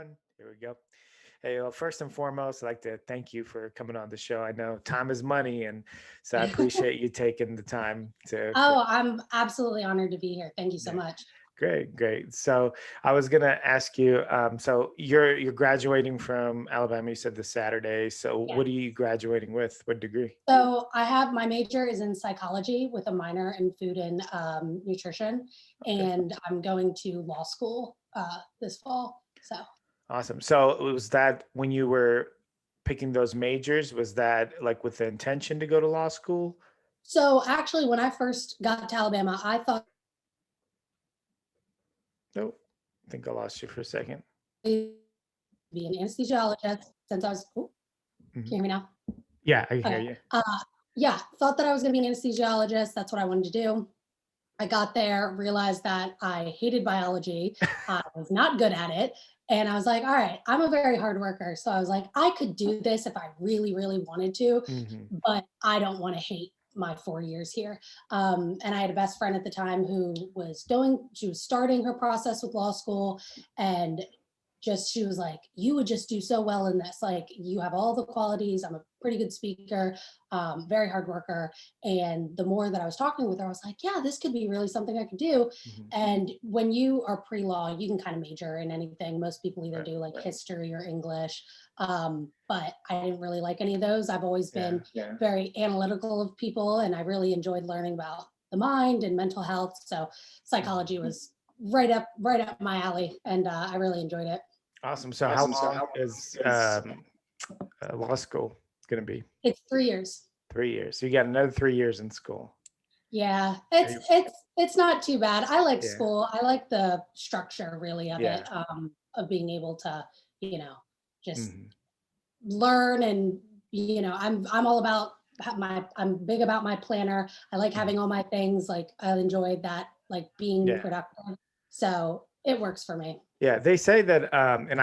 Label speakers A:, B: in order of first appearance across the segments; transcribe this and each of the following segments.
A: One. Here we go. Hey, well, first and foremost, I'd like to thank you for coming on the show. I know time is money, and so I appreciate you taking the time to.
B: Oh, I'm absolutely honored to be here. Thank you so
A: Yeah,
B: much.
A: great, great. So I was gonna ask you. So you're graduating from Alabama. You said this Saturday. So
B: Yeah.
A: what are you graduating with? What degree?
B: So I have my major is in psychology with a minor in food and nutrition,
A: Okay,
B: and I'm going to law school this fall. So
A: awesome. So was that when you were picking those majors? Was that like with the intention to go to law school?
B: so actually, when I first got to Alabama, I thought
A: Nope. I think I lost you for a second.
B: I'd be an anesthesiologist since I was. Oh,
A: Mhm.
B: can you hear me now?
A: Yeah, I can hear
B: Okay.
A: you.
B: Yeah, thought that I was going to be an anesthesiologist. That's what I wanted to do. I got there, realized that I hated biology. I was not good at it. And I was like, all right, I'm a very hard worker. So I was like, I could do this if I really, really wanted to,
A: Hmm.
B: but I don't want to hate my 4 years here. And I had a best friend at the time who she was starting her process with law school. And she was like, you would just do so well in this. Like, you have all the qualities. I'm a pretty good speaker, very hard worker. And the more that I was talking with her, I was like, yeah, this could be really something I could do.
A: Hmm.
B: And when you are pre-law, you can kind of major in anything. Most people either
A: Right.
B: do like history or English. But I didn't really like any of those. I've always
A: Yeah.
B: been very analytical of people, and I really enjoyed learning about the mind and mental health. So
A: Mhm.
B: psychology was right up my alley, and I really enjoyed it.
A: Awesome. So how long is law school going to be?
B: It's 3 years.
A: 3 years. So you got another 3 years in school.
B: Yeah,
A: Are you-
B: it's not too bad. I like
A: Yeah.
B: school. I like the structure really of it,
A: Yeah.
B: of being able to, you know, just
A: Hmm.
B: learn and I'm all about I'm big about my planner. I like
A: Hmm.
B: having all my things. Like I enjoyed that, like being
A: Yeah.
B: productive. So it works for me.
A: Yeah. They say that, and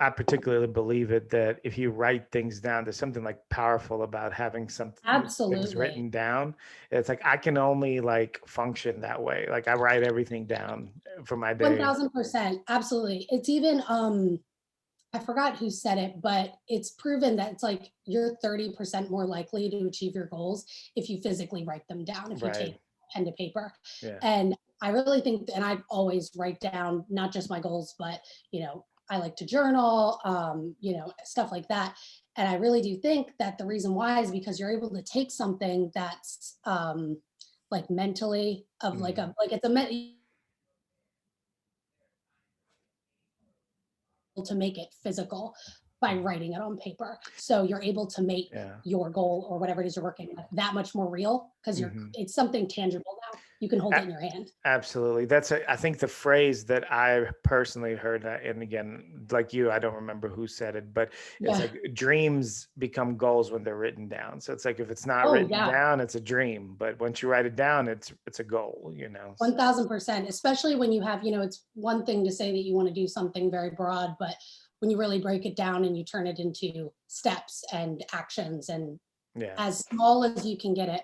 A: I particularly believe it, that if you write things down, there's something like powerful about having some things
B: Absolutely.
A: written down. It's like I can only like function that way. Like I write everything down for my day.
B: 1000%. Absolutely. It's even I forgot who said it, but it's proven that it's like you're 30% more likely to achieve your goals if you physically write them down, if you
A: Right.
B: take pen to paper.
A: Yeah.
B: And I really think, and I always write down not just my goals, but, I like to journal, stuff like that. And I really do think that the reason why is because you're able to take something that's like mentally of
A: Hmm.
B: like it's to make it physical by
A: Hmm.
B: writing it on paper. So you're able to make
A: Yeah.
B: your goal or whatever it is you're working with that much more real because
A: Hmm.
B: it's something tangible now. You can hold it in your hand.
A: Absolutely. I think the phrase that I personally heard, and again, like you, I don't remember who said it, but it's
B: Yeah.
A: like dreams become goals when they're written down. So it's like if it's not
B: Oh
A: written
B: yeah.
A: down, it's a dream, but once you write it down, it's a goal. So
B: 1000%, especially when you have, it's one thing to say that you want to do something very broad, but when you really break it down and you turn it into steps and actions and
A: yeah.
B: as small as you can get it,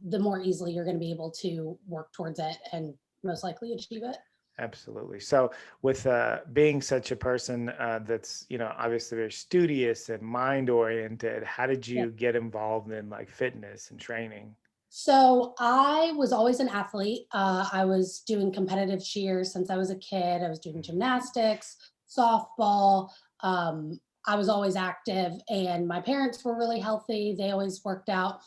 B: the more easily you're going to be able to work towards it and most likely achieve it.
A: Absolutely. So, with being such a person that's obviously very studious and mind oriented, how did
B: Yeah.
A: you get involved in like fitness and training?
B: So I was always an athlete. I was doing competitive cheer since I was a kid. I was doing
A: Mhm.
B: gymnastics, softball. I was always active, and my parents were really healthy. They always worked out.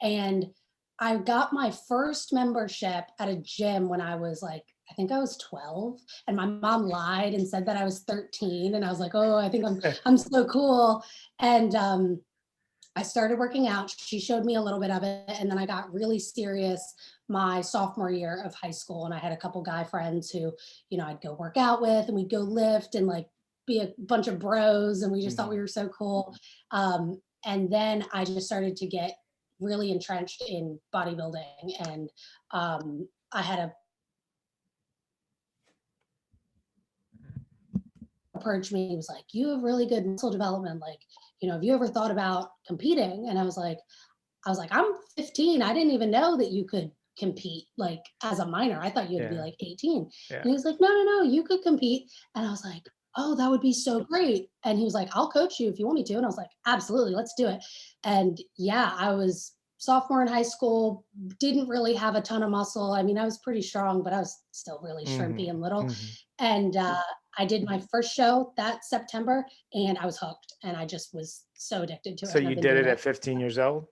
B: And I got my first membership at a gym when I was like, I think I was 12, and my mom lied and said that I was 13. And I was like, oh, I think I'm so cool. And I started working out. She showed me a little bit of it. And then I got really serious my sophomore year of high school. And I had a couple guy friends who, I'd go work out with and we'd go lift and like be a bunch of bros. And we just thought we
A: Mhm.
B: were so cool. And then I just started to get really entrenched in bodybuilding. And I had a approached me. He was like, you have really good muscle development. Like, have you ever thought about competing? And I was like, I'm 15. I didn't even know that you could compete like as a minor. I thought you had to be
A: Yeah.
B: like 18. And
A: Yeah.
B: he was like, no, no, no, you could compete. And I was like, oh, that would be so great. And he was like, I'll coach you if you want me to. And I was like, absolutely, let's do it. And yeah, I was sophomore in high school, didn't really have a ton of muscle. I mean, I was pretty strong, but I was still really shrimpy and little.
A: Hmm.
B: And I did my first show that September and I was hooked and I just was so addicted to it.
A: So
B: And
A: you
B: I've been
A: did
B: doing
A: it at
B: it.
A: 15 years old?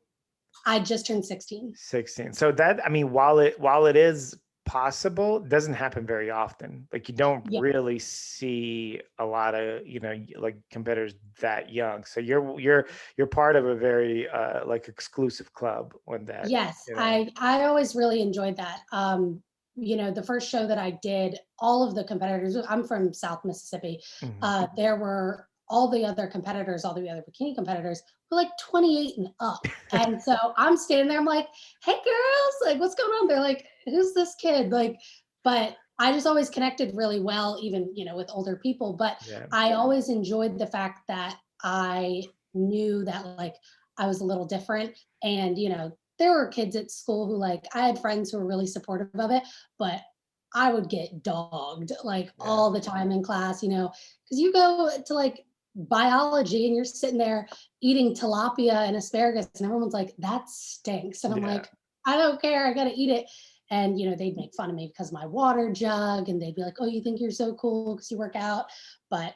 B: I just turned 16.
A: 16. So that, I mean, while it is possible, it doesn't happen very often. Like you don't
B: Yeah.
A: really see a lot of, like competitors that young. So you're part of a very like exclusive club when that,
B: Yes, I always really enjoyed that. The first show that I did, all of the competitors, I'm from South Mississippi.
A: Mhm.
B: There were all the other competitors, all the other bikini competitors were like 28 and up. And so I'm standing there, I'm like, hey girls, like what's going on? They're like, who's this kid? Like, but I just always connected really well, even, with older people. But
A: Yeah.
B: I always enjoyed the fact that I knew that like I was a little different. And, there were kids at school who like I had friends who were really supportive of it, but I would get dogged like
A: Yeah.
B: all the time in class, because you go to like biology and you're sitting there eating tilapia and asparagus, and everyone's like, that stinks. And I'm
A: Yeah.
B: like, I don't care, I gotta eat it. And they'd make fun of me because of my water jug, and they'd be like, oh, you think you're so cool because you work out. But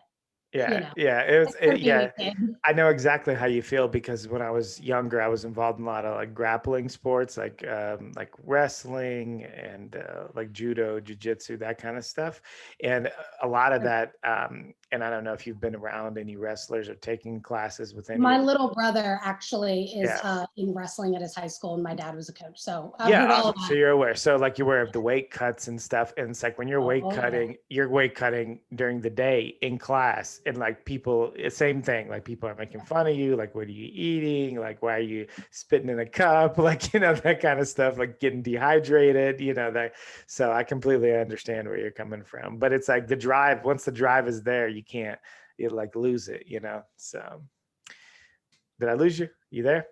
A: Yeah,
B: you know,
A: yeah, it was,
B: being
A: yeah.
B: a kid.
A: I know exactly how you feel because when I was younger, I was involved in a lot of like grappling sports, like wrestling and like judo, jujitsu, that kind of stuff. And a lot of that, and I don't know if you've been around any wrestlers or taking classes with any
B: My
A: of,
B: little brother actually is
A: yeah.
B: in wrestling at his high school, and my dad was a coach. So I've
A: Yeah,
B: heard all of
A: so
B: that.
A: you're aware. So like you're aware of the weight cuts and stuff, and it's like when
B: Oh, yeah.
A: you're weight cutting during the day in class, and like people, same thing. Like people are making fun of you. Like, what are you eating? Like, why are you spitting in a cup? Like, that kind of stuff. Like getting dehydrated. That. So I completely understand where you're coming from. But it's like the drive. Once the drive is there, you like lose it. So did I lose you? You there?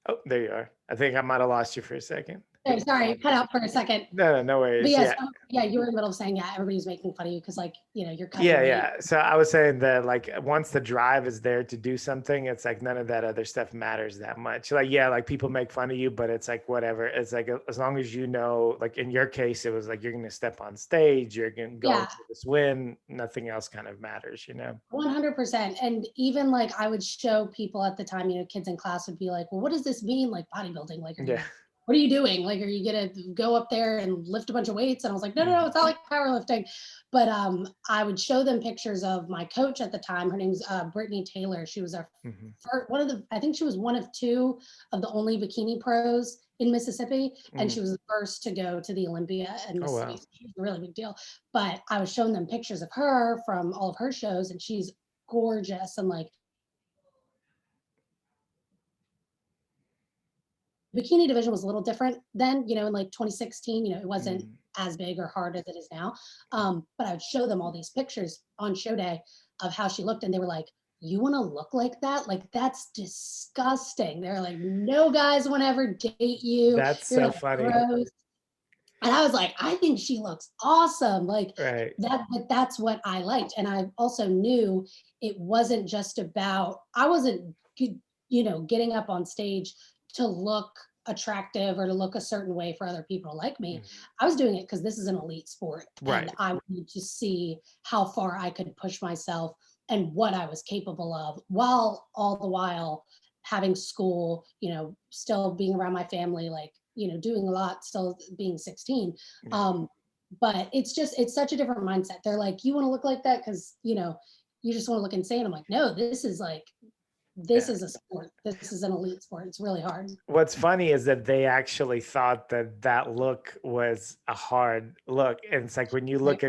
A: Oh, there you are. I think I might have lost you for a second.
B: Oh, sorry, it cut out for a second.
A: No
B: But
A: worries.
B: yes,
A: Yeah.
B: yeah, you were in the middle of saying, yeah, everybody's making fun of you because, like, you're cutting
A: Yeah,
B: weight.
A: yeah. So I was saying that like once the drive is there to do something, it's like none of that other stuff matters that much. Like, yeah, like people make fun of you, but it's like whatever. It's like as long as like in your case, it was like you're gonna step on stage, you're gonna go
B: Yeah,
A: for this win, nothing else kind of matters.
B: 100%. And even like I would show people at the time, kids in class would be like, well, what does this mean? Like bodybuilding? Like,
A: Yeah.
B: what are you doing? Like, are you gonna go up there and lift a bunch of weights? And I was like, no, no, no, it's not like powerlifting. But I would show them pictures of my coach at the time. Her name's Brittany Taylor. She was
A: Hmm.
B: one of the, I think she was one of two of the only bikini pros in Mississippi. And
A: Hmm.
B: she was the first to go to the Olympia in
A: Oh
B: Mississippi.
A: wow.
B: So she was a really big deal. But I was showing them pictures of her from all of her shows, and she's gorgeous. And like bikini division was a little different then, in like 2016, it wasn't
A: Mm.
B: as big or hard as it is now. But I would show them all these pictures on show day of how she looked, and they were like, you want to look like that? Like, that's disgusting. They're like, no guys will ever date you.
A: That's
B: You're
A: so
B: like
A: funny.
B: gross. And I was like, I think she looks awesome. Like
A: Right.
B: but that's what I liked. And I also knew it wasn't just about, I wasn't, getting up on stage to look attractive or to look a certain way for other people to like me.
A: Mhm.
B: I was doing it because this is an elite sport. And
A: Right.
B: I wanted to see how far I could push myself and what I was capable of, while all the while having school, still being around my family, like, doing a lot, still being 16.
A: Yeah.
B: Um, but it's such a different mindset. They're like, you want to look like that because, you just want to look insane. I'm like, no, this
A: Yeah.
B: is a sport. This is an elite sport. It's really hard.
A: What's funny is that they actually thought that that look was a hard look, and it's like
B: Right.
A: when you look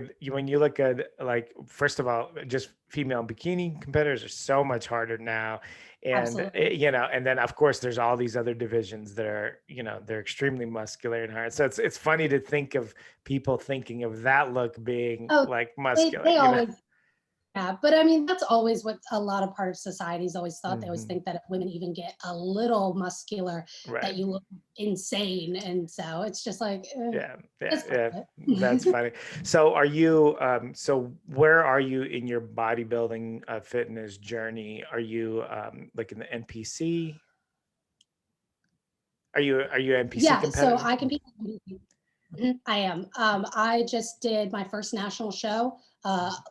A: at like first of all, just female bikini competitors are so much harder now, and
B: Absolutely.
A: and then of course there's all these other divisions that are they're extremely muscular and hard. So it's funny to think of people thinking of that look being
B: Oh,
A: like
B: they,
A: muscular.
B: they always Yeah, but I mean, that's always what a lot of part of society's always thought. They always
A: Mhm.
B: think that if women even get a little muscular, that
A: Right.
B: you look insane. And so it's just like,
A: Yeah, yeah,
B: it's part
A: yeah.
B: of
A: That's
B: it.
A: funny. So are you so where are you in your bodybuilding fitness journey? Are you like in the NPC? Are you an NPC
B: Yeah, so
A: competitor?
B: I compete. I am. I just did my first national show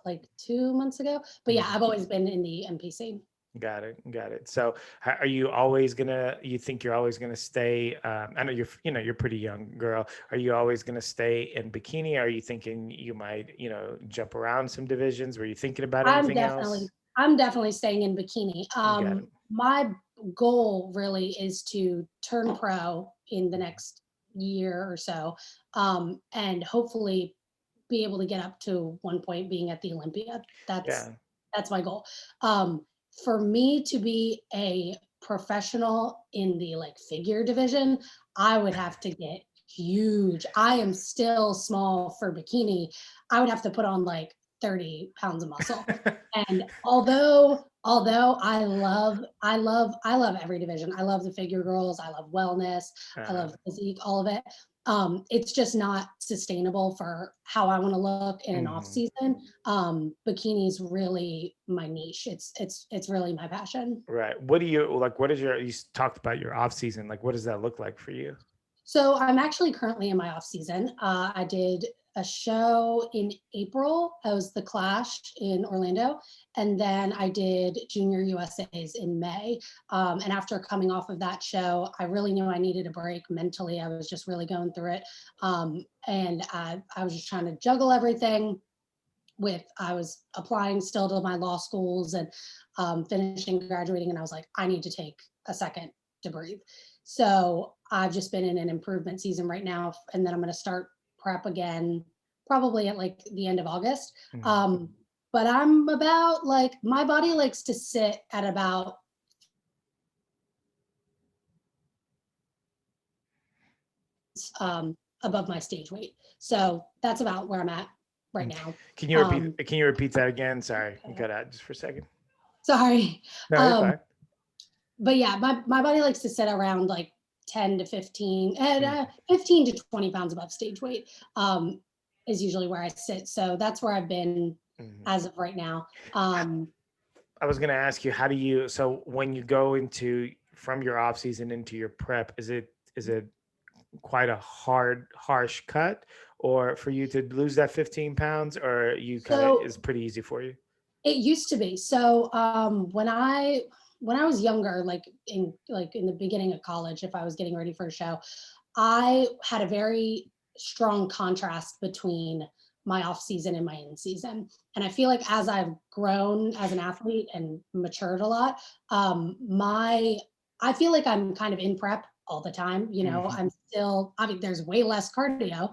B: like 2 months ago. But yeah,
A: Mhm.
B: I've always been in the NPC.
A: Got it, got it. So are you always gonna, you think you're always gonna stay, I know you're pretty young girl. Are you always gonna stay in bikini? Are you thinking you might, jump around some divisions? Were you thinking about
B: I'm
A: anything
B: definitely
A: else?
B: I'm definitely staying in bikini.
A: Got it.
B: My goal really is to turn pro in the next year or so, and hopefully be able to get up to one point being at the Olympia.
A: Yeah.
B: That's my goal. Um, for me to be a professional in the like figure division, I would have to get huge. I am still small for bikini. I would have to put on like 30 pounds of muscle. And although I love every division. I love the figure girls, I love wellness, I
A: Uh,
B: love physique, all of it. It's just not sustainable for how I want to look in an off
A: mhm.
B: season. Bikini is really my niche. It's really my passion.
A: Right. What do you like? What is talked about your off season. Like, what does that look like for you?
B: So I'm actually currently in my off season. I did a show in April. I was the Clash in Orlando, and then I did Junior USA's in May. And after coming off of that show, I really knew I needed a break mentally. I was just really going through it, and I was just trying to juggle everything. I was applying still to my law schools and finishing graduating, and I was like, I need to take a second to breathe. So I've just been in an improvement season right now, and then I'm going to start prep again probably at like the end of August.
A: Mhm.
B: Um, but I'm about like my body likes to sit at about above my stage weight. So that's about where I'm at right
A: Mm.
B: now.
A: Can you repeat?
B: Um,
A: Can you repeat that again? Sorry, you cut out just for a second.
B: sorry.
A: No, you're
B: Um,
A: fine.
B: but yeah, my body likes to sit around like 10 to 15 and
A: Mhm.
B: 15 to 20 pounds above stage weight is usually where I sit. So that's where I've been
A: Mhm.
B: as of right now.
A: I was going to ask you, how do you, so when you go into from your off season into your prep, is it quite a harsh cut, or for you to lose that 15 pounds, or you kind of
B: So
A: is pretty easy for you?
B: it used to be. So when I was younger, like in the beginning of college, if I was getting ready for a show, I had a very strong contrast between my off season and my in season. And I feel like as I've grown as an athlete and matured a lot, my I feel like I'm kind of in prep all the time.
A: Mhm.
B: I'm still, I mean, there's way less cardio,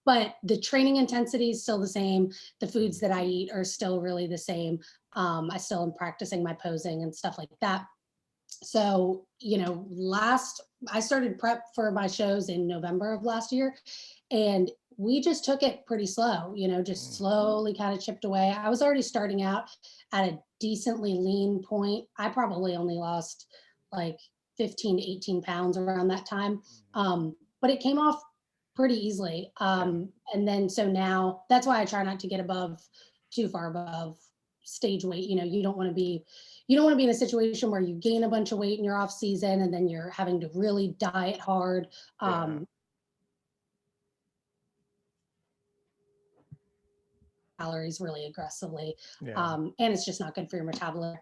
B: but the training intensity is still the same. The foods that I eat are still really the same. I still am practicing my posing and stuff like that. So, last I started prep for my shows in November of last year, and we just took it pretty slow, just
A: Mm.
B: slowly kind of chipped away. I was already starting out at a decently lean point. I probably only lost like 15 to 18 pounds around that time. But it came off pretty easily.
A: Yeah.
B: And then so now that's why I try not to get too far above stage weight. You don't want to be in a situation where you gain a bunch of weight in your off season and then you're having to really diet hard.
A: Yeah.
B: Calories really aggressively,
A: Yeah.
B: and it's just not good for your metabolism.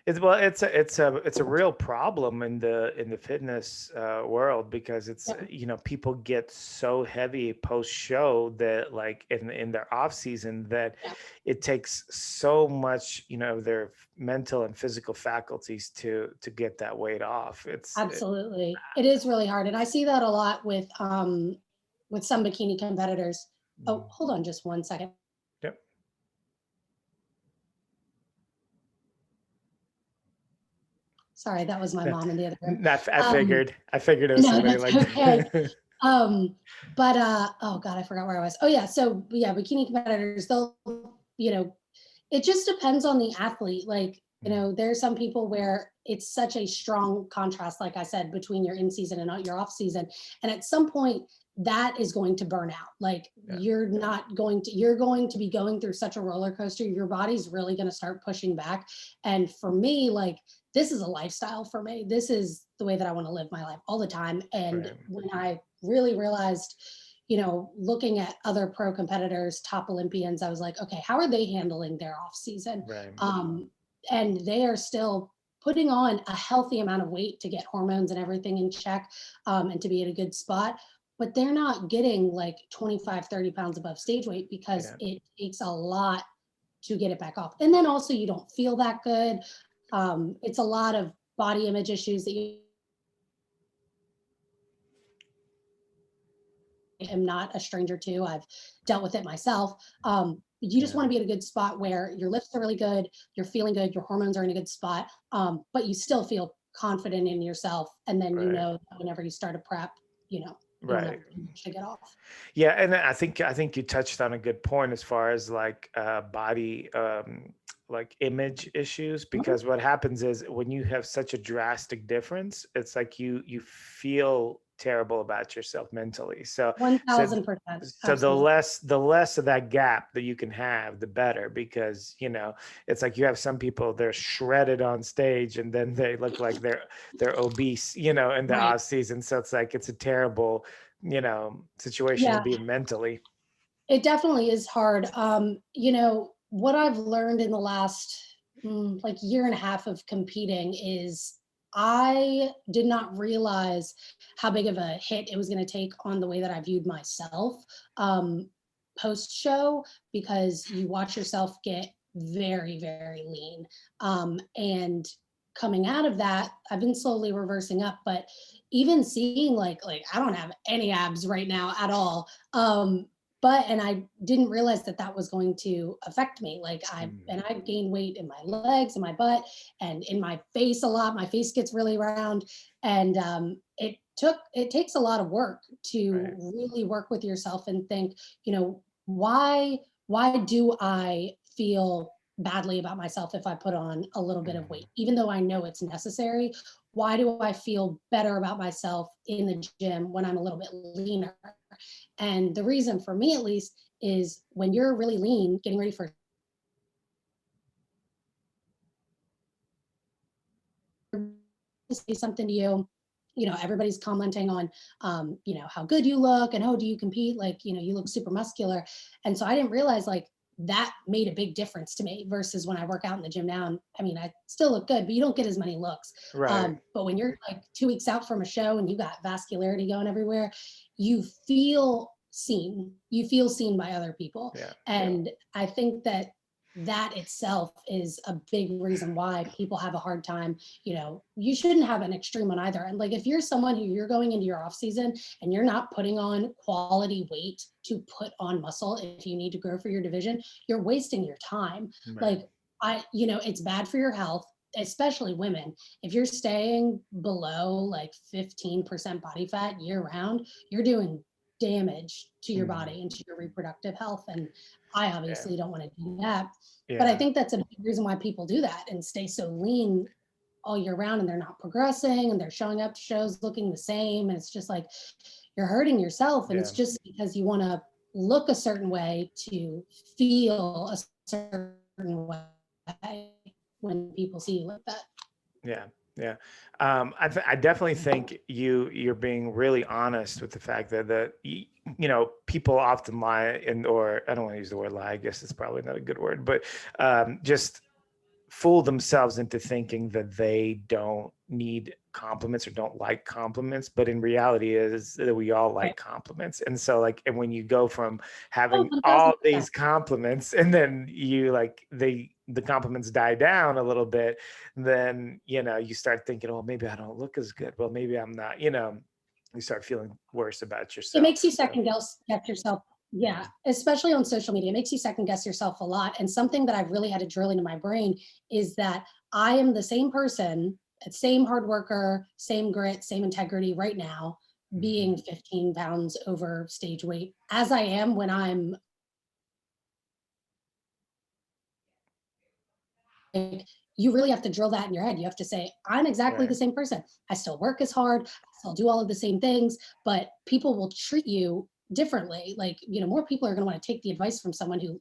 A: It's a real problem in the fitness world, because it's,
B: Yeah,
A: people get so heavy post show that, like, in their off season, that
B: yeah,
A: it takes so much, their mental and physical faculties to get that weight off.
B: absolutely. It is really hard, and I see that a lot with some bikini competitors. Oh,
A: Mhm.
B: hold on just one second.
A: Yep.
B: Sorry, that was my
A: Yeah.
B: mom in the other room.
A: I
B: Um,
A: figured it was
B: no,
A: somebody
B: that's
A: like
B: okay.
A: that.
B: But oh god, I forgot where I was. Oh yeah, so yeah, bikini competitors, they'll, you know, It just depends on the athlete. Like, you know, there's some people where it's such a strong contrast, like I said, between your in season and your off season. And at some point, that is going to burn out. Like, you're going to be going through such a roller coaster. Your body's really going to start pushing back. And for me, like, this is a lifestyle for me. This is the way that I want to live my life all the time. And when I really realized, you know, looking at other pro competitors, top Olympians, I was like, okay, how are they handling their off season? And they are still putting on a healthy amount of weight to get hormones and everything in check, and to be at a good spot. But they're not getting like 25, 30 pounds above stage weight because it takes a lot to get it back off. And then also you don't feel that good. It's a lot of body image issues that you am not a stranger to. I've dealt with it myself. You just want to be at a good spot where your lifts are really good, you're feeling good, your hormones are in a good spot, but you still feel confident in yourself. And then you know that whenever you start a prep, you know, to get off.
A: Yeah, and I think you touched on a good point as far as like body like image issues, because what happens is when you have such a drastic difference, it's like you feel terrible about yourself mentally. So
B: 1000%.
A: So the less of that gap that you can have, the better, because you know it's like you have some people, they're shredded on stage and then they look like they're obese, you know, in the off season. So it's like it's a terrible, you know, situation to be in mentally.
B: It definitely is hard. You know, what I've learned in the last like year and a half of competing is I did not realize how big of a hit it was going to take on the way that I viewed myself post show, because you watch yourself get very, very lean. And coming out of that, I've been slowly reversing up, but even seeing like I don't have any abs right now at all. And I didn't realize that that was going to affect me. Like I gained weight in my legs and my butt and in my face a lot. My face gets really round, and it takes a lot of work to really work with yourself and think, you know, why do I feel badly about myself if I put on a little bit of weight, even though I know it's necessary? Why do I feel better about myself in the gym when I'm a little bit leaner? And the reason for me, at least, is when you're really lean, getting ready for say something to you, you know, everybody's commenting on, you know, how good you look and, oh, do you compete? Like, you know, you look super muscular. And so I didn't realize like that made a big difference to me versus when I work out in the gym now. And I mean, I still look good, but you don't get as many looks. But when you're like 2 weeks out from a show and you got vascularity going everywhere, you feel seen. You feel seen by other people. And I think that that itself is a big reason why people have a hard time. You know, you shouldn't have an extreme on either. And like, if you're someone who you're going into your off season and you're not putting on quality weight to put on muscle, if you need to grow for your division, you're wasting your time. Like you know, it's bad for your health, especially women. If you're staying below like 15% body fat year round, you're doing damage to your body and to your reproductive health. And I obviously don't want to do that. But I think that's a big reason why people do that and stay so lean all year round, and they're not progressing and they're showing up to shows looking the same. And it's just like you're hurting yourself. And it's just because you want to look a certain way to feel a certain way when people see you like that.
A: I definitely think you're being really honest with the fact that you know, people often lie, or I don't want to use the word lie, I guess it's probably not a good word, but just fool themselves into thinking that they don't need compliments or don't like compliments, but in reality is that we all like compliments. And so like, and when you go from having all these compliments and then you like the compliments die down a little bit, then, you know, you start thinking, oh, maybe I don't look as good. Well, maybe I'm not, you know, you start feeling worse about yourself.
B: It makes you second guess yourself. Yeah, especially on social media, it makes you second guess yourself a lot. And something that I've really had to drill into my brain is that I am the same person, same hard worker, same grit, same integrity right now, being 15 pounds over stage weight as I am when I'm you really have to drill that in your head. You have to say, I'm exactly the
A: Right.
B: same person. I still work as hard. I still do all of the same things, but people will treat you differently. Like, more people are going to want to take the advice from someone who,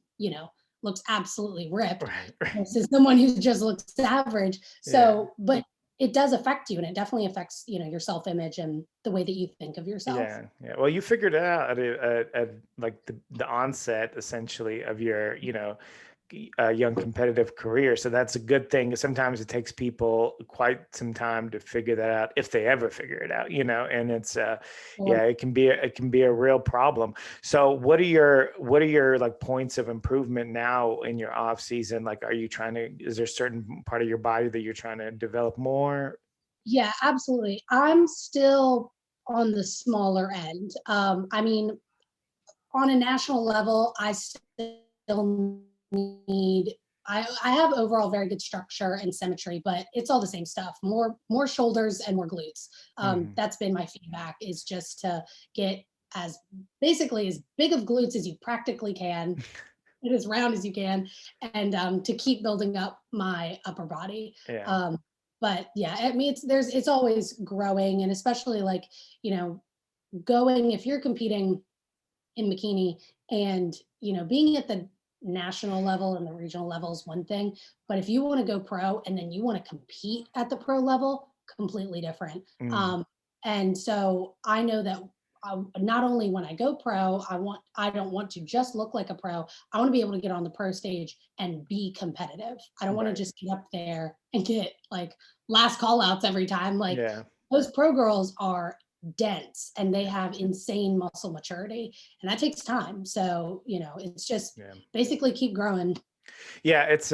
B: looks absolutely ripped
A: Right. Right.
B: versus someone who just looks average.
A: Yeah.
B: So, but it does affect you, and it definitely affects, your self-image and the way that you think of yourself.
A: Yeah, yeah. Well, you figured it out at like the onset, essentially, of your, young competitive career. So that's a good thing. Sometimes it takes people quite some time to figure that out, if they ever figure it out, and it's
B: Or
A: yeah, it can be a real problem. So what are your like points of improvement now in your off season? Like, is there a certain part of your body that you're trying to develop more?
B: Yeah, absolutely. I'm still on the smaller end. I mean, on a national level, I still need I have overall very good structure and symmetry, but it's all the same stuff. More shoulders and more glutes.
A: Hmm.
B: That's been my feedback, is just to get as basically as big of glutes as you practically can, get as round as you can, and to keep building up my upper body.
A: Yeah.
B: But yeah, I mean, it's always growing, and especially like, you know going, if you're competing in bikini, and being at the national level and the regional level is one thing, but if you want to go pro and then you want to compete at the pro level, completely different.
A: Mm.
B: And so I know that, not only when I go pro, I don't want to just look like a pro. I want to be able to get on the pro stage and be competitive. I don't want to
A: Right.
B: just get up there and get like last call outs every time. Like,
A: Yeah.
B: those pro girls are dense and they have insane muscle maturity, and that takes time. So, it's just
A: Yeah.
B: basically keep growing.
A: Yeah, it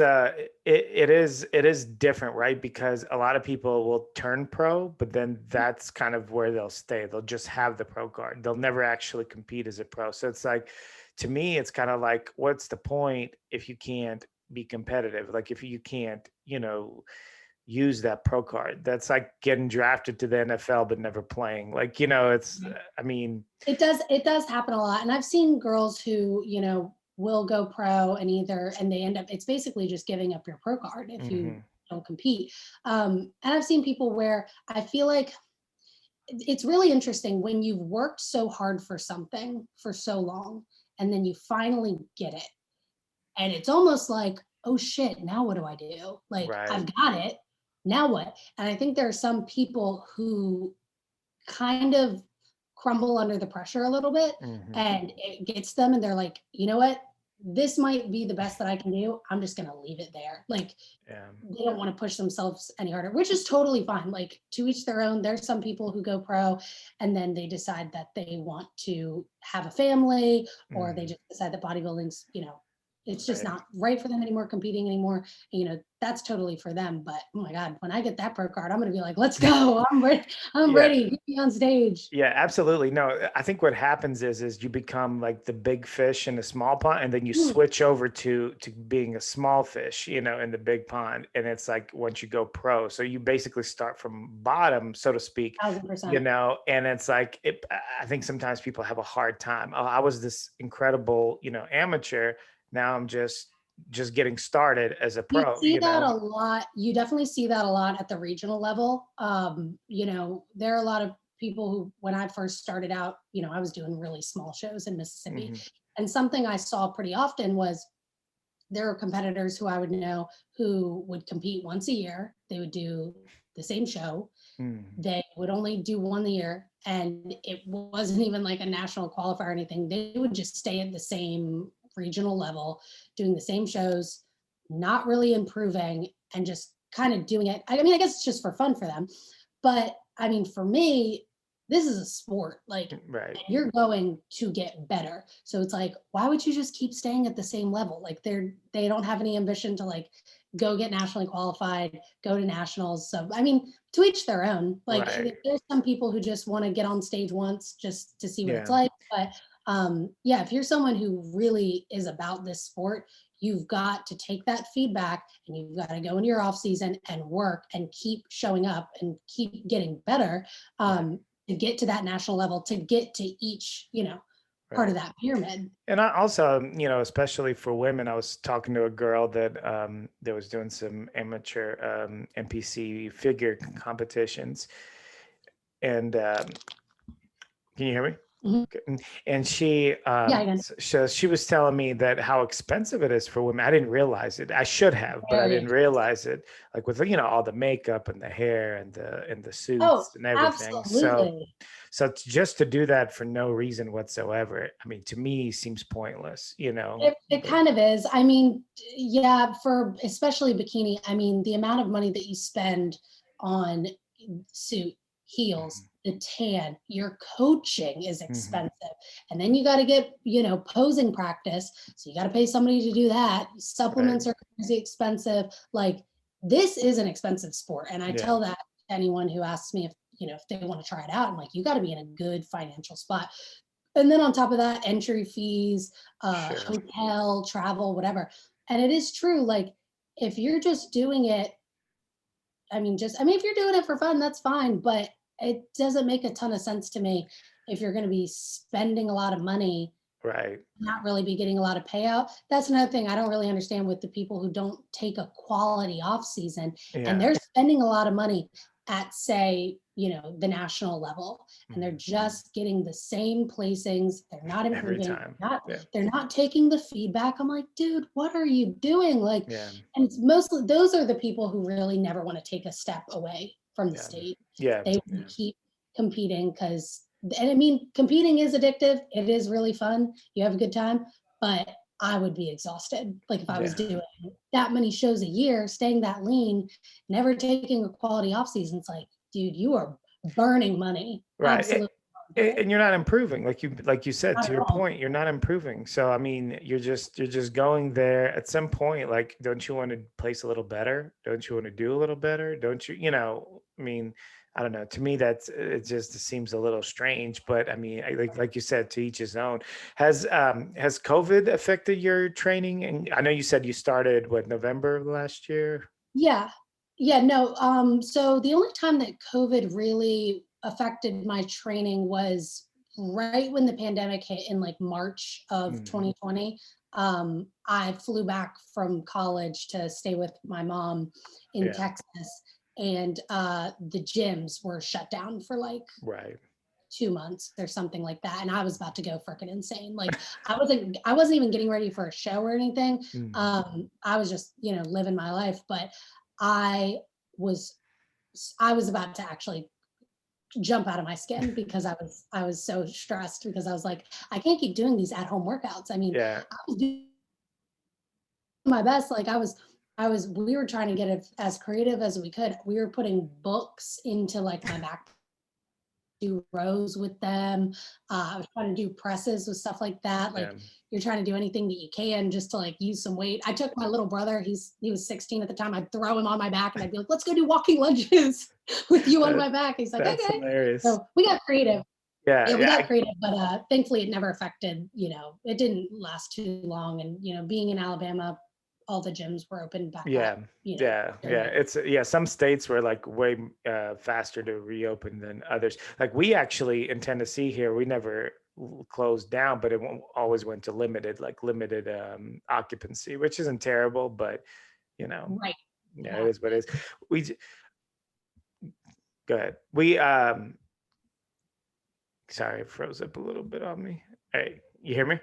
A: is different, right? Because a lot of people will turn pro, but then that's kind of where they'll stay. They'll just have the pro card. They'll never actually compete as a pro. So it's like, to me, it's kind of like, what's the point if you can't be competitive? Like, if you can't, use that pro card. That's like getting drafted to the NFL but never playing. Like, I mean,
B: It does happen a lot, and I've seen girls who, will go pro, and they end up, it's basically just giving up your pro card if you
A: mhm,
B: don't compete. And I've seen people where I feel like it's really interesting when you've worked so hard for something for so long, and then you finally get it, and it's almost like, oh shit, now what do I do? Like, I've
A: right.
B: got it, now what? And I think there are some people who kind of crumble under the pressure a little bit,
A: Mhm,
B: and it gets them, and they're like, you know what, this might be the best that I can do, I'm just going to leave it there. Like,
A: yeah.
B: they don't want to push themselves any harder, which is totally fine. Like, to each their own. There's some people who go pro and then they decide that they want to have a family, or they
A: Mhm,
B: just decide that bodybuilding's, it's just
A: right.
B: not right for them anymore, competing anymore. That's totally for them. But oh my God, when I get that pro card, I'm going to be like, let's go. I'm ready. I'm
A: Yeah.
B: ready. Get me on stage.
A: Yeah, absolutely. No, I think what happens is you become like the big fish in a small pond, and then you
B: Mm,
A: switch over to being a small fish, in the big pond. And it's like once you go pro, so you basically start from bottom, so to speak,
B: 1000%.
A: and it's like I think sometimes people have a hard time. Oh, I was this incredible, amateur. Now I'm just getting started as a
B: You
A: pro,
B: see that a lot. You definitely see that a lot at the regional level. There are a lot of people who, when I first started out, I was doing really small shows in Mississippi.
A: Mhm.
B: And something I saw pretty often was there were competitors who I would know who would compete once a year. They would do the same show.
A: Mhm.
B: They would only do one a year, and it wasn't even like a national qualifier or anything. They would just stay at the same regional level, doing the same shows, not really improving, and just kind of doing it. I mean, I guess it's just for fun for them. But I mean, for me, this is a sport. Like,
A: Right.
B: you're going to get better. So it's like, why would you just keep staying at the same level? Like, they don't have any ambition to like go get nationally qualified, go to nationals. So I mean, to each their own. Like,
A: Right.
B: there's some people who just want to get on stage once just to see what it's
A: Yeah.
B: like. But yeah, if you're someone who really is about this sport, you've got to take that feedback, and you've got to go into your off season and work and keep showing up and keep getting better,
A: Right.
B: to get to that national level, to get to each, part of that pyramid.
A: And I also, especially for women, I was talking to a girl that was doing some amateur NPC figure competitions, and can you hear me?
B: Mhm.
A: Okay. And she,
B: Yeah, I can.
A: she was telling me that how expensive it is for women. I didn't realize it. I should have, but I
B: Very
A: didn't realize it. Like with all the makeup and the hair and the
B: Oh,
A: suits and everything. So
B: absolutely.
A: just to do that for no reason whatsoever, I mean, to me seems pointless.
B: It kind of is. I mean, yeah, for especially bikini, I mean, the amount of money that you spend on suit, heels, the tan, your coaching is expensive. And then you got to get, posing practice. So you got to pay somebody to do that. Supplements are crazy expensive. Like, this is an expensive sport. And I tell that to anyone who asks me if they want to try it out. I'm like, you got to be in a good financial spot. And then on top of that, entry fees, hotel, travel, whatever. And it is true, like, if you're just doing it, if you're doing it for fun, that's fine, but it doesn't make a ton of sense to me if you're going to be spending a lot of money,
A: Right.
B: not really be getting a lot of payout. That's another thing I don't really understand with the people who don't take a quality off season, and they're spending a lot of money at, say, the national level, and they're just getting the same placings. They're not
A: Every
B: improving.
A: time.
B: They're not taking the feedback. I'm like, dude, what are you doing? Like,
A: Yeah.
B: and it's mostly those are the people who really never want to take a step away from the stage.
A: Yeah.
B: They want to keep competing and I mean, competing is addictive. It is really fun. You have a good time, but I would be exhausted. Like, if I was doing that many shows a year, staying that lean, never taking a quality off season, it's like, dude, you are burning money.
A: Right.
B: Absolutely.
A: And you're not improving, like you said,
B: Not
A: to
B: at
A: your
B: all.
A: point, you're not improving. So I mean, you're just going there at some point. Like, don't you want to place a little better? Don't you want to do a little better? Don't you? I mean, I don't know. To me, it just seems a little strange. But I mean, like you said, to each his own. Has COVID affected your training? And I know you said you started November of last year.
B: Yeah. Yeah, no. So the only time that COVID really affected my training was right when the pandemic hit in like March of 2020. I flew back from college to stay with my mom in Texas, and the gyms were shut down for like
A: Right.
B: 2 months or something like that, and I was about to go freaking insane. Like, I wasn't even getting ready for a show or anything. I was just living my life, but I was I was about to actually jump out of my skin because I was so stressed, because I was like, I can't keep doing these at home workouts. I mean,
A: Yeah.
B: I was doing my best. Like, we were trying to get it as creative as we could. We were putting books into like my back, do rows with them. I was trying to do presses with stuff like that. Like, you're trying to do anything that you can just to like use some weight. I took my little brother, he was 16 at the time. I'd throw him on my back and I'd be like, let's go do walking lunges with you on my back. He's like,
A: That's
B: okay.
A: hilarious.
B: So we got creative.
A: Yeah,
B: We got creative, but thankfully it never affected, it didn't last too long. And, being in Alabama, all the gyms were open back up.
A: It's some states were like way faster to reopen than others. Like, we actually in Tennessee here, we never closed down, but it always went to limited occupancy, which isn't terrible, but
B: Right.
A: it is what it is. Go ahead. Sorry, it froze up a little bit on me. Hey, you hear me?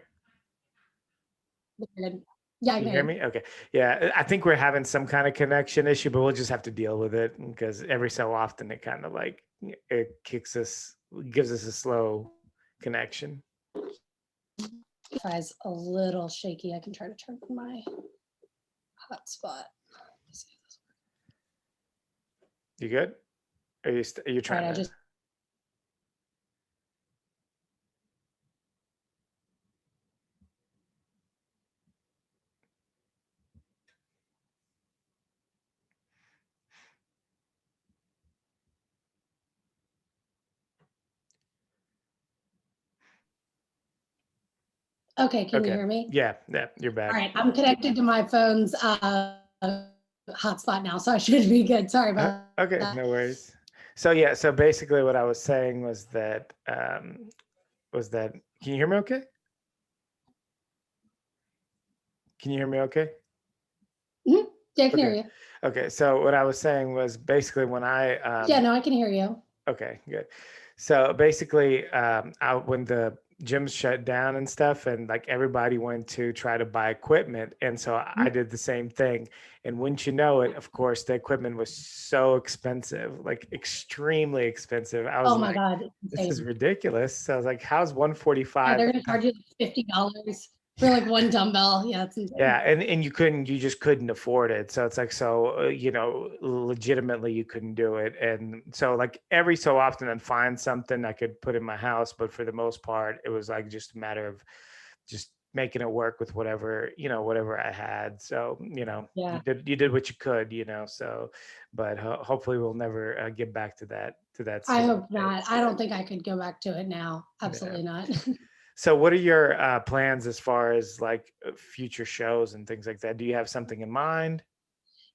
B: Yeah,
A: you hear me? Okay. Yeah, I think we're having some kind of connection issue, but we'll just have to deal with it, because every so often it kind of like it gives us a slow connection.
B: Wi-Fi's a little shaky. I can try to turn on my hotspot.
A: You good? Are you trying
B: Right,
A: to?
B: Okay, can you hear me?
A: Yeah, you're back.
B: All right, I'm connected to my phone's hotspot now, so I should be good. Sorry about
A: okay,
B: that.
A: No worries. So basically what I was saying was that can you hear me okay? Can you hear me okay?
B: Mhm. Yeah, I can hear
A: Okay.
B: you.
A: Okay. So what I was saying was basically when I
B: Yeah, no, I can hear you.
A: okay, good. So basically, when the gyms shut down and stuff, and like everybody went to try to buy equipment, and so I
B: Mhm.
A: did the same thing. And wouldn't you know it, of course, the equipment was so expensive, like extremely expensive. I was
B: Oh my
A: like,
B: God, it's
A: this is
B: insane.
A: ridiculous. So I was like, how's
B: Yeah,
A: 145?
B: they're gonna charge you like $50 for like one dumbbell. Yeah, it's insane.
A: Yeah, and you just couldn't afford it. So it's like, so legitimately you couldn't do it. And so like every so often I'd find something I could put in my house, but for the most part it was like just a matter of just making it work with whatever I had. So
B: Yeah.
A: you did what you could. So but hopefully we'll never get back to that
B: I
A: state of
B: hope
A: things.
B: not. I don't think I could go back to it now.
A: Yeah.
B: Absolutely not.
A: So what are your plans as far as like future shows and things like that? Do you have something in mind?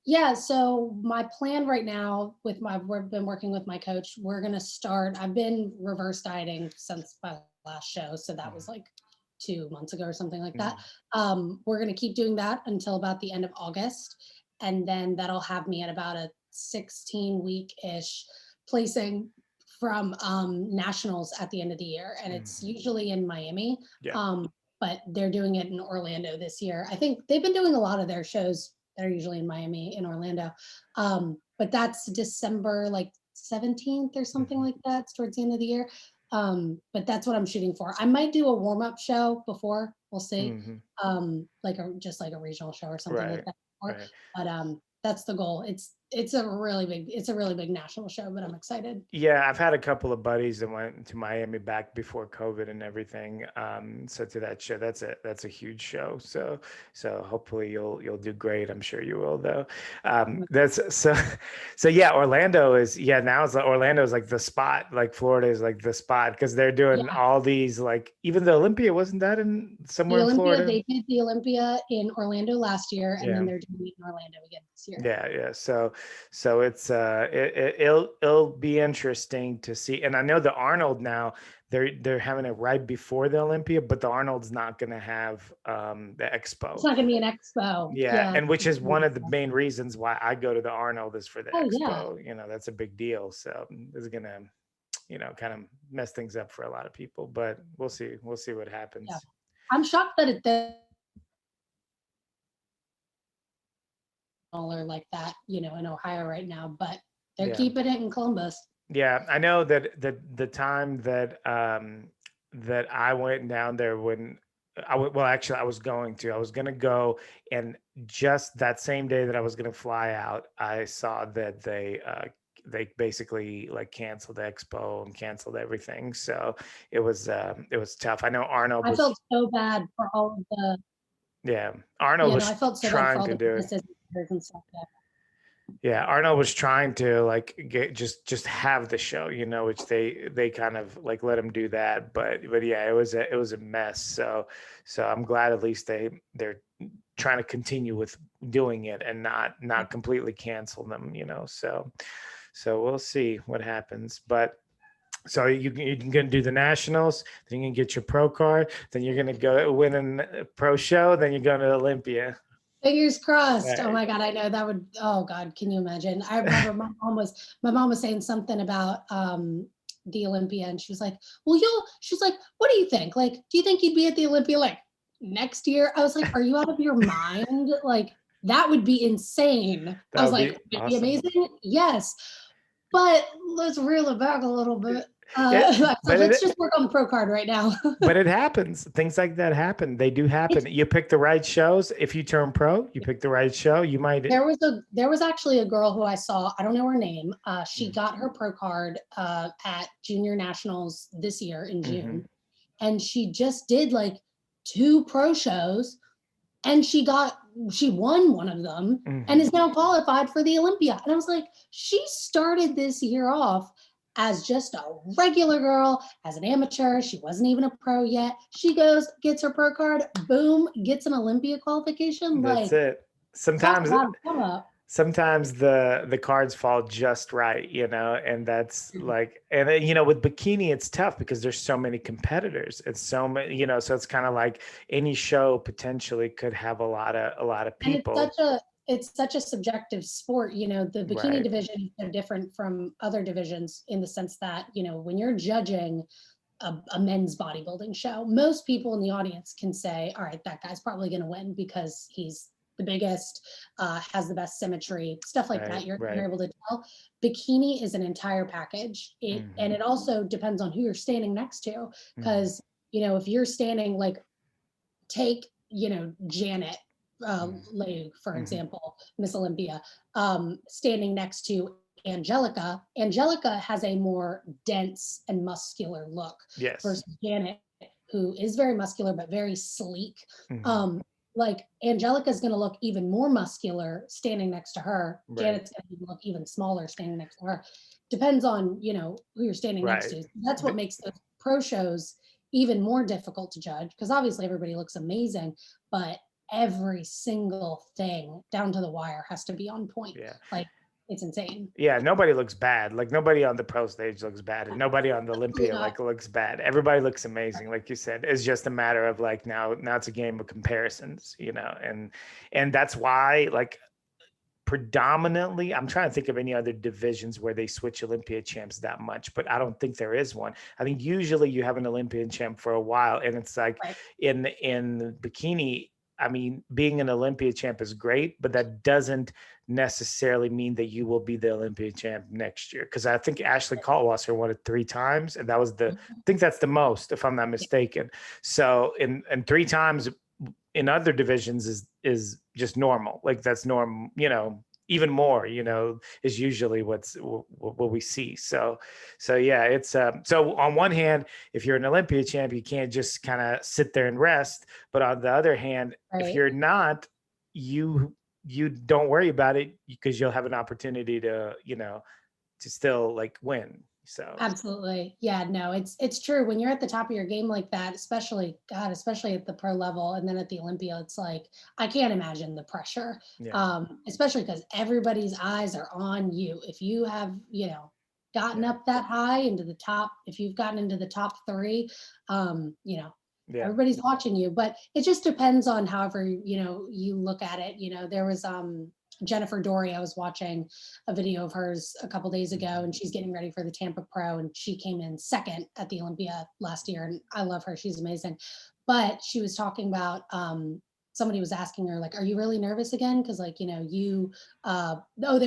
B: Yeah, so my plan right now we've been working with my coach. We're gonna start. I've been reverse dieting since my last show, so that was like 2 months ago or something like that.
A: Mm,
B: We're gonna keep doing that until about the end of August, and then that'll have me at about a 16-week-ish placing from nationals at the end of the year, and it's
A: mm.
B: usually in Miami.
A: Yeah.
B: Um, but they're doing it in Orlando this year. I think they've been doing a lot of their shows that are usually in Miami, in Orlando. But that's December like 17th or something
A: Mhm,
B: like that. It's towards the end of the year. But that's what I'm shooting for. I might do a warm-up show before. We'll see.
A: mhm.
B: Like just like a regional show or something like
A: Right,
B: that. Before.
A: right.
B: But that's the goal. It's a really big national show, but I'm excited.
A: Yeah, I've had a couple of buddies that went to Miami back before COVID and everything. So to that show, that's a huge show. So hopefully you'll do great. I'm sure you will though. That's so so yeah. Now Orlando is like the spot. Like Florida is like the spot because they're doing
B: Yeah.
A: all these like even the Olympia wasn't that in somewhere
B: The
A: in
B: Olympia,
A: Florida?
B: they did the Olympia in Orlando last year, and then
A: Yeah.
B: they're doing it in Orlando again this year.
A: Yeah. So it's it'll be interesting to see. And I know the Arnold now they're having it right before the Olympia, but the Arnold's not going to have the
B: It's
A: expo.
B: not gonna be an expo.
A: Yeah,
B: Yeah.
A: and which is one of the main reasons why I go to the Arnold is for the
B: Oh yeah.
A: expo. That's a big deal. So this is gonna kind of mess things up for a lot of people, but we'll see what
B: Yeah.
A: happens.
B: I'm shocked that it's smaller like that, in Ohio right now, but they're
A: Yeah.
B: keeping it in Columbus.
A: Yeah, I know that the time that I went down there when well actually I was going to go, and just that same day that I was going to fly out I saw that they basically like canceled the expo and canceled everything, so it was tough. I know Arnold
B: I
A: was
B: felt so bad for all of the
A: yeah Arnold
B: yeah, no,
A: was
B: I felt so bad for
A: trying
B: all
A: to
B: the
A: do it.
B: businesses and stuff. Yeah.
A: Yeah, Arnold was trying to like get just have the show, which they kind of like let him do that, but yeah, it was a mess. So I'm glad at least they're trying to continue with doing it and not completely cancel them, so we'll see what happens. But so you can do the nationals, then you can get your pro card, then you're gonna go win a pro show, then you're going to Olympia.
B: Fingers crossed. Oh
A: Right.
B: my God, I know that would, oh God, can you imagine? I remember my mom was saying something about the Olympia, and she was like, well, she's like, what do you think? Like, do you think you'd be at the Olympia like next year? I was like, are you out of your mind? Like, that would be insane. I
A: That
B: was
A: would
B: like,
A: be
B: would it be
A: awesome.
B: amazing? Yes. But let's reel it back a little bit.
A: It,
B: So
A: but
B: let's
A: it,
B: just work on the pro card right now.
A: but it happens. Things like that happen. They do happen.
B: It's
A: You pick the right shows. If you turn pro, you pick the right show. You might.
B: there was actually a girl who I saw, I don't know her name. She
A: Mm,
B: got her pro card at Junior Nationals this year in
A: mhm,
B: June, and she just did like 2 pro shows, and she won one of them and
A: mhm.
B: is now qualified for the Olympia. And I was like, she started this year off as just a regular girl, as an amateur. She wasn't even a pro yet. She goes, gets her pro card, boom, gets an Olympia qualification.
A: That's
B: Like,
A: it.
B: talk
A: Sometimes,
B: about a come up.
A: sometimes the cards fall just right, and that's like, and with bikini, it's tough because there's so many competitors. It's so many, so it's kind of like any show potentially could have a lot of
B: And
A: people.
B: it's such a subjective sport. The bikini
A: Right.
B: division is so different from other divisions in the sense that, when you're judging a men's bodybuilding show, most people in the audience can say, all right, that guy's probably going to win because he's the biggest, has the best symmetry, stuff like that.
A: Right.
B: You're
A: Right.
B: able to tell. Bikini is an entire package. And
A: Hmm.
B: it also depends on who you're standing next to.
A: Hmm.
B: Because, if you're standing like, take, Janet Leigh, for
A: Hmm.
B: example, Miss Olympia, standing next to Angelica. Angelica has a more dense and muscular look
A: Yes.
B: versus Janet, who is very muscular but very sleek.
A: Hmm.
B: Um, like Angelica is going to look even more muscular standing next to her.
A: Right.
B: Janet's going to look even smaller standing next to her. Depends on who you're standing next
A: Right.
B: to. That's what makes those pro shows even more difficult to judge, because obviously everybody looks amazing, but every single thing down to the wire has to be on point.
A: Yeah.
B: Like, it's insane.
A: Yeah, nobody looks bad. Like nobody on the pro stage looks bad, and nobody on the
B: Absolutely
A: Olympia
B: not.
A: like looks bad. Everybody looks amazing, like you said. It's just a matter of like now it's a game of comparisons, and that's why like predominantly I'm trying to think of any other divisions where they switch Olympia champs that much, but I don't think there is one. I think usually you have an Olympian champ for a while, and it's like
B: Right.
A: in bikini. I mean, being an Olympia champ is great, but that doesn't necessarily mean that you will be the Olympia champ next year. Because I think Ashley Kaltwasser won it 3 times, and that was I think that's the most, if I'm not mistaken. So, in 3 times in other divisions is just normal. Like that's normal, even more, is usually what we see. So yeah, it's so on one hand, if you're an Olympia champ, you can't just kind of sit there and rest. But on the other hand, if
B: Right.
A: you're not, you don't worry about it because you'll have an opportunity to still like win. So
B: Absolutely. Yeah, no, it's true. When you're at the top of your game like that, especially at the pro level and then at the Olympia, it's like I can't imagine the pressure.
A: yeah,
B: Especially because everybody's eyes are on you. If you have, gotten
A: yeah,
B: up that high into the top, if you've gotten into the top three,
A: yeah.
B: everybody's watching you. But it just depends on however, you look at it. There was Jennifer Dory, I was watching a video of hers a couple days ago, and she's getting ready for the Tampa Pro, and she came in second at the Olympia last year, and I love her. She's amazing. But she was talking about somebody was asking her like, "Are you really nervous again?" Because like they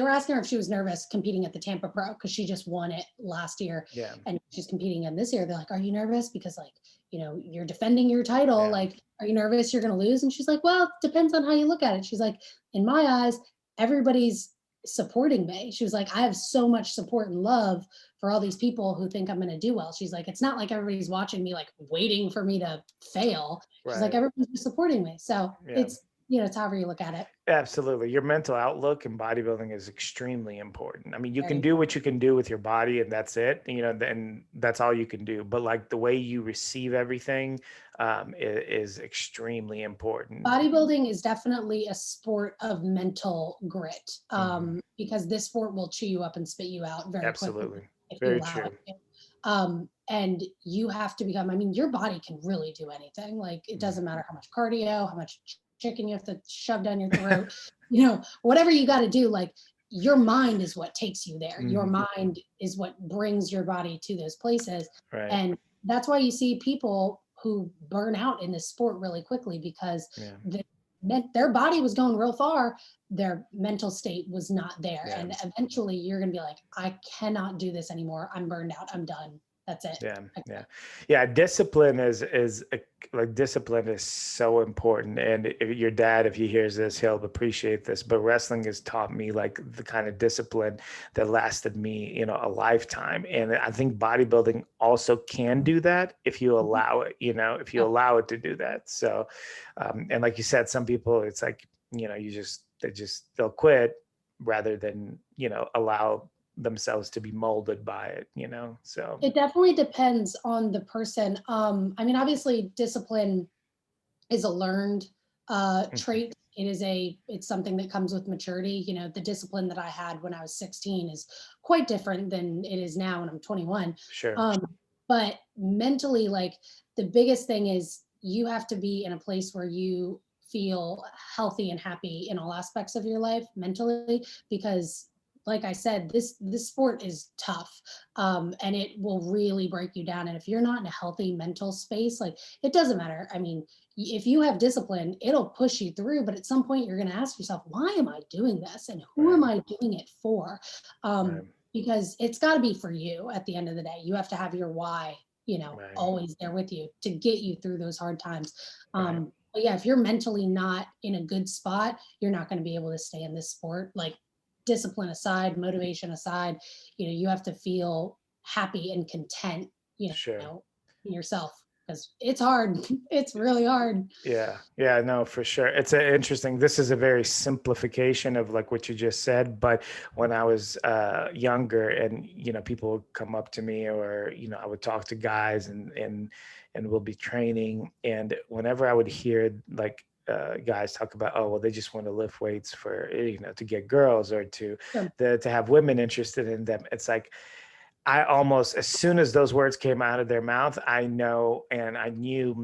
B: were asking her if she was nervous competing at the Tampa Pro because she just won it last year,
A: Yeah.
B: and she's competing in this year. They're like, "Are you nervous because like you're defending your title?
A: Yeah.
B: Like, are you nervous you're going to lose?" And she's like, "Well, it depends on how you look at it." She's like, "In my eyes, everybody's supporting me." She was like, "I have so much support and love for all these people who think I'm going to do well." She's like, "It's not like everybody's watching me, like waiting for me to fail." She's like,
A: Right.
B: "Everybody's just supporting me." So
A: Yeah.
B: it's however you look at it.
A: Absolutely. Your mental outlook in bodybuilding is extremely important. I mean, you can
B: Very
A: do
B: important.
A: what you can do with your body and that's it, then that's all you can do. But like the way you receive everything is extremely important.
B: Bodybuilding is definitely a sport of mental grit,
A: Hmm.
B: because this sport will chew you up and spit you out very quickly
A: Absolutely.
B: if you
A: Very
B: allow it
A: true.
B: to. And you have to become, I mean, your body can really do anything. Like, it doesn't matter how much cardio, how much chicken you have to shove down your throat, whatever you got to do, like, your mind is what takes you there. Your
A: Hmm.
B: mind is what brings your body to those places.
A: Right.
B: And that's why you see people who burn out in this sport really quickly because
A: Yeah.
B: their body was going real far, their mental state was not there,
A: Yeah.
B: and eventually you're going to be like, I cannot do this anymore. I'm burned out. I'm done. That's it.
A: Yeah, yeah, yeah. Discipline like discipline is so important. And if your dad, if he hears this, he'll appreciate this. But wrestling has taught me like the kind of discipline that lasted me, a lifetime. And I think bodybuilding also can do that if you
B: Mhm.
A: allow it. If you
B: Yep.
A: allow it to do that. So, and like you said, some people, it's like they'll quit rather than allow themselves to be molded by it. So
B: It definitely depends on the person. I mean, obviously discipline is a learned
A: mhm.
B: trait it's something that comes with maturity. You know, the discipline that I had when I was 16 is quite different than it is now when I'm 21.
A: Sure.
B: Um, but mentally, like the biggest thing is you have to be in a place where you feel healthy and happy in all aspects of your life mentally, because like I said, this sport is tough, and it will really break you down. And if you're not in a healthy mental space, like it doesn't matter. I mean, if you have discipline, it'll push you through. But at some point, you're going to ask yourself, why am I doing this, and who am
A: Right.
B: I doing it for?
A: Right.
B: Because it's got to be for you. At the end of the day, you have to have your why,
A: Right.
B: always there with you to get you through those hard times.
A: Right.
B: But yeah, if you're mentally not in a good spot, you're not going to be able to stay in this sport. Like discipline aside, motivation aside, you have to feel happy and content,
A: Sure.
B: in yourself, because it's hard. It's really hard.
A: Yeah, yeah, no, for sure. It's a interesting. This is a very simplification of like what you just said. But when I was younger, and people would come up to me, or I would talk to guys, and we'll be training, and whenever I would hear like guys talk about, oh well, they just want to lift weights for to get girls, or
B: Sure.
A: to have women interested in them, it's like I almost, as soon as those words came out of their mouth, I knew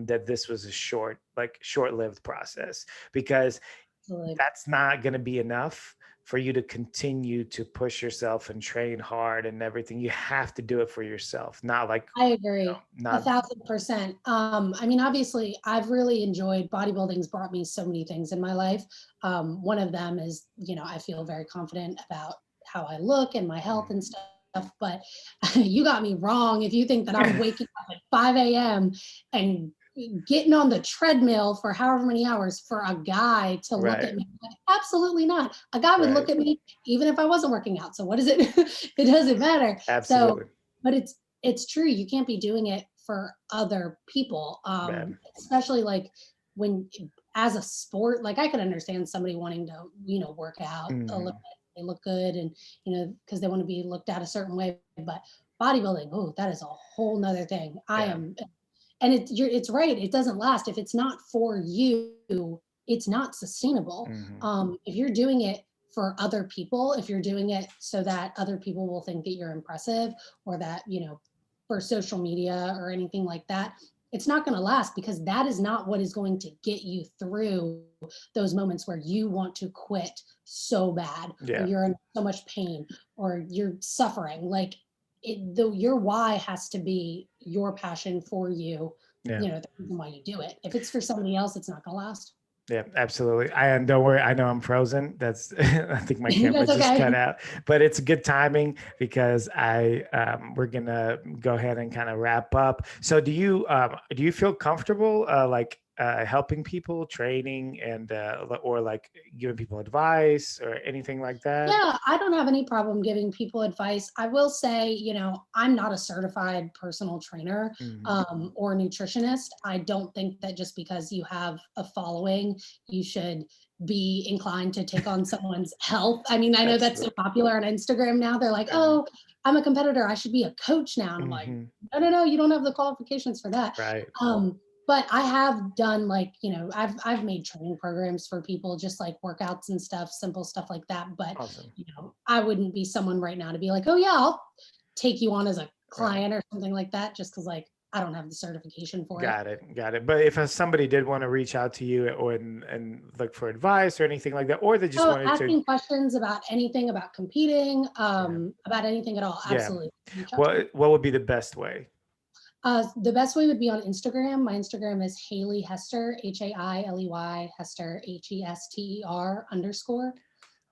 A: that this was a short-lived process, because
B: Absolutely.
A: that's not going to be enough for you to continue to push yourself and train hard and everything. You have to do it for yourself, not like,
B: I agree. A
A: not,
B: 1000%. I mean, obviously, I've really enjoyed bodybuilding's brought me so many things in my life. One of them is, I feel very confident about how I look and my health and stuff. But you got me wrong if you think that I'm waking up at 5 a.m. and getting on the treadmill for however many hours for a guy to look
A: right,
B: at me. Like, absolutely not. A guy would
A: right,
B: look at me even if I wasn't working out. So what is it? It doesn't matter. So,
A: absolutely,
B: but it's true. You can't be doing it for other people,
A: right,
B: especially like when as a sport. Like I can understand somebody wanting to, work out a little
A: Mhm.
B: bit. They look good, and because they want to be looked at a certain way. But bodybuilding, oh, that is a whole nother thing.
A: Yeah,
B: And it's right. It doesn't last if it's not for you. It's not sustainable.
A: hmm,
B: If you're doing it for other people, if you're doing it so that other people will think that you're impressive, or that for social media or anything like that, it's not going to last, because that is not what is going to get you through those moments where you want to quit so bad, or
A: yeah,
B: you're in so much pain, or you're suffering. Like your why has to be your passion for you,
A: yeah.
B: the reason why you do it. If it's for somebody else, it's not going to last.
A: Yeah, absolutely. And don't worry, I know I'm frozen. That's I think my camera
B: That's
A: just
B: okay.
A: cut out, but it's good timing, because we're gonna go ahead and kind of wrap up. So do you feel comfortable helping people, training, and or like giving people advice or anything like that?
B: Yeah, I don't have any problem giving people advice. I will say, I'm not a certified personal trainer,
A: Hmm.
B: or nutritionist. I don't think that just because you have a following, you should be inclined to take on someone's health. I mean, I know that's so
A: Absolutely.
B: popular on Instagram now. They're like, oh, I'm a competitor, I should be a coach now. And I'm like,
A: Hmm.
B: no, no, no, you don't have the qualifications for that.
A: Right.
B: But I have done, like, I've made training programs for people, just like workouts and stuff, simple stuff like that. But
A: Awesome.
B: I wouldn't be someone right now to be like, oh yeah, I'll take you on as a
A: Right.
B: client or something like that, just because like I don't have the certification for it.
A: Got it. Got it. But if somebody did want to reach out to you, or and look for advice or anything like that, or they just
B: Oh,
A: wanted to,
B: asking questions about anything, about competing,
A: yeah,
B: about anything at all,
A: yeah.
B: absolutely reach out to me.
A: What would be the best way?
B: The best way would be on Instagram. My Instagram is Hailey Hester, Hailey Hester, HESTER _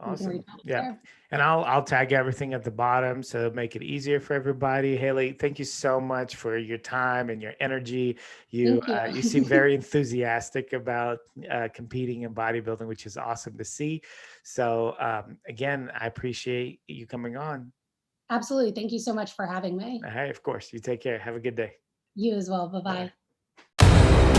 B: You can reach
A: Awesome.
B: out
A: Yeah.
B: there.
A: And I'll tag everything at the bottom to make it easier for everybody. Haley, thank you so much for your time and your energy. You
B: Thank you.
A: you seem very enthusiastic about competing in bodybuilding, which is awesome to see. So again, I appreciate you coming on.
B: Absolutely. Thank you so much for having me.
A: Hey, of course. You take care. Have a good day.
B: You as well.
A: Bye.
B: Bye-bye.